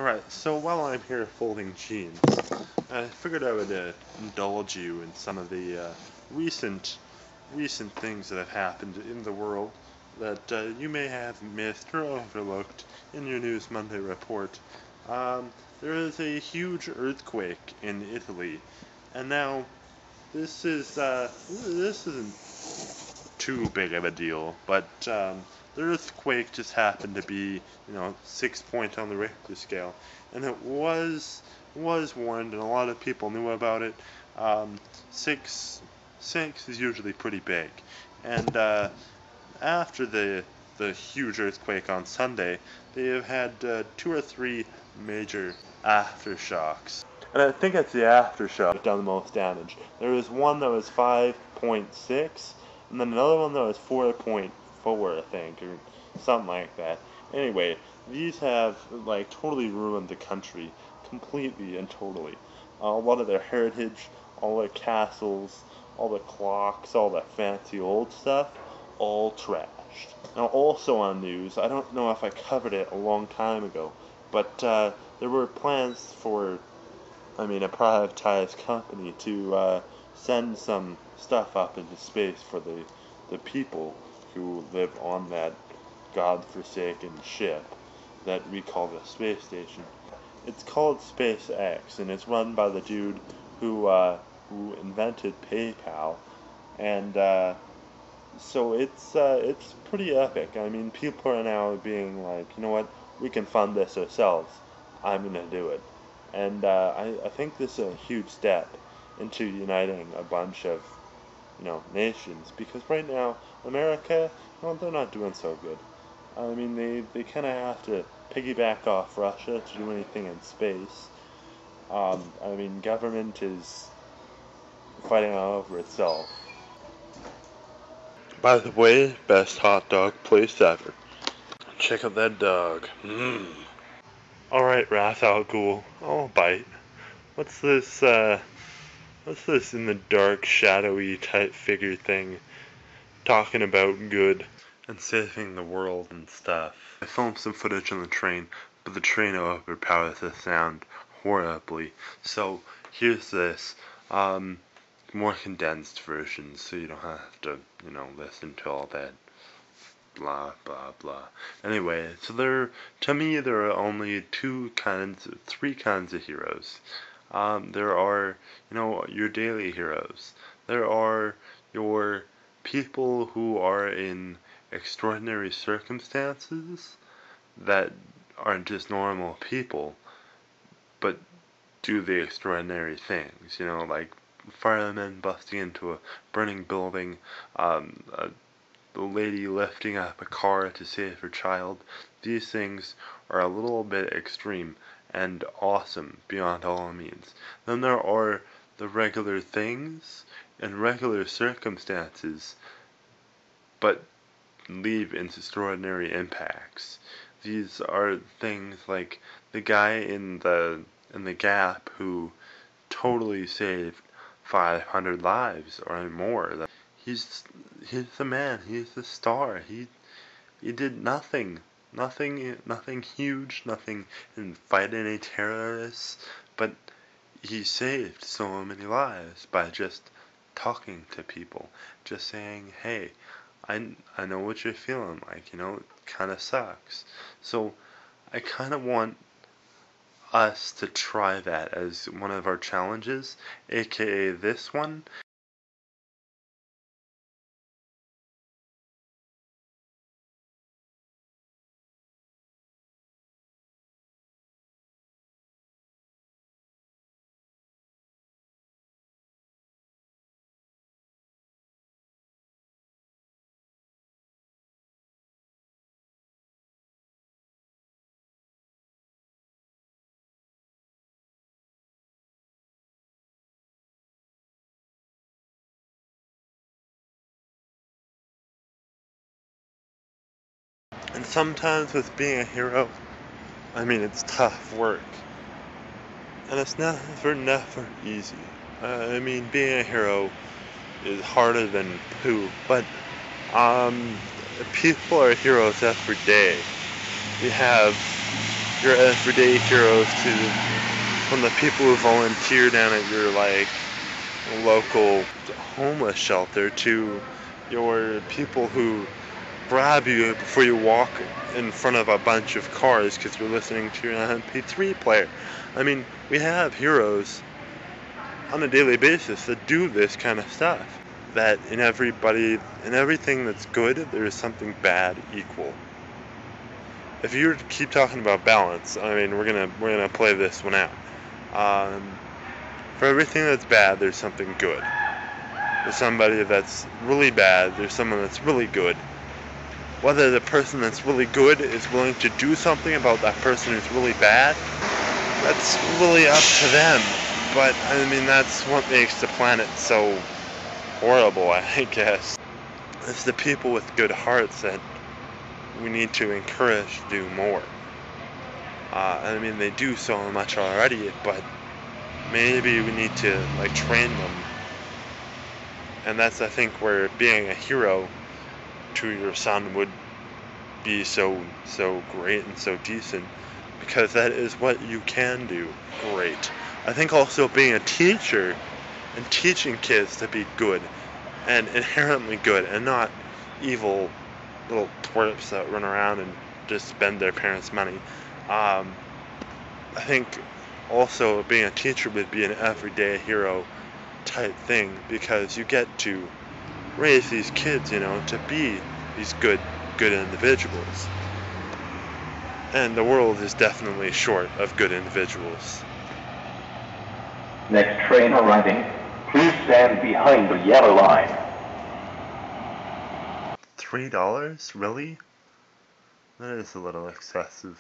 Alright, so while I'm here folding jeans, I figured I would indulge you in some of the recent things that have happened in the world that you may have missed or overlooked in your News Monday report. There is a huge earthquake in Italy, and now this isn't too big of a deal, but the earthquake just happened to be, 6 point on the Richter scale, and it was warned, and a lot of people knew about it. Six is usually pretty big, and after the huge earthquake on Sunday, they have had 2 or 3 major aftershocks. And I think it's the aftershock that done the most damage. There was one that was 5.6, and then another one that was 4.4, I think, or something like that. Anyway, these have totally ruined the country, completely and totally. A lot of their heritage, all their castles, all the clocks, all that fancy old stuff, all trashed. Now, also on news, I don't know if I covered it a long time ago, but there were plans for a privatized company to send some stuff up into space for the people who live on that godforsaken ship that we call the space station. It's called SpaceX, and it's run by the dude who invented PayPal, and so it's pretty epic. I mean, people are now being like, you know what, we can fund this ourselves. I'm gonna do it. And I think this is a huge step into uniting a bunch of, nations, because right now, America, they're not doing so good. I mean, they kind of have to piggyback off Russia to do anything in space. Government is fighting all over itself. By the way, best hot dog place ever. Check out that dog. Alright, Wrath Al Ghul, I'll bite. What's this in the dark, shadowy type figure thing talking about good and saving the world and stuff? I filmed some footage on the train, but the train overpowers the sound horribly. So here's this, more condensed version, so you don't have to, listen to all that blah blah blah. Anyway, so to me there are only 3 kinds of heroes. There are, your daily heroes. There are your people who are in extraordinary circumstances that aren't just normal people, but do the extraordinary things, like firemen busting into a burning building, the lady lifting up a car to save her child. These things are a little bit extreme and awesome beyond all means. Then there are the regular things and regular circumstances, but leave extraordinary impacts. These are things like the guy in the Gap who totally saved 500 lives or more. He's the man. He's the star. He did nothing huge. Nothing. Didn't fight any terrorists, but he saved so many lives by just talking to people, just saying, "Hey, I know what you're feeling like. It kind of sucks." So I kind of want us to try that as one of our challenges, aka this one. And sometimes with being a hero, it's tough work. And it's never easy. Being a hero is harder than poo, but people are heroes every day. We have your everyday heroes to from the people who volunteer down at your like local homeless shelter to your people who grab you before you walk in front of a bunch of cars because you're listening to your MP3 player. I mean, we have heroes on a daily basis that do this kind of stuff. That in everything that's good, there is something bad equal. If you keep talking about balance, I mean, we're gonna play this one out. For everything that's bad, there's something good. For somebody that's really bad, there's someone that's really good. Whether the person that's really good is willing to do something about that person who's really bad, that's really up to them. But, I mean, that's what makes the planet so horrible, I guess. It's the people with good hearts that we need to encourage to do more. I mean, they do so much already, but maybe we need to, like, train them. And that's, I think, where being a hero to your son would be so great and so decent, because that is what you can do great. I think also being a teacher and teaching kids to be good and inherently good and not evil little twerps that run around and just spend their parents' money. I think also being a teacher would be an everyday hero type thing, because you get to raise these kids, to be these good individuals. And the world is definitely short of good individuals. Next train arriving. Please stand behind the yellow line. $3? Really? That is a little excessive.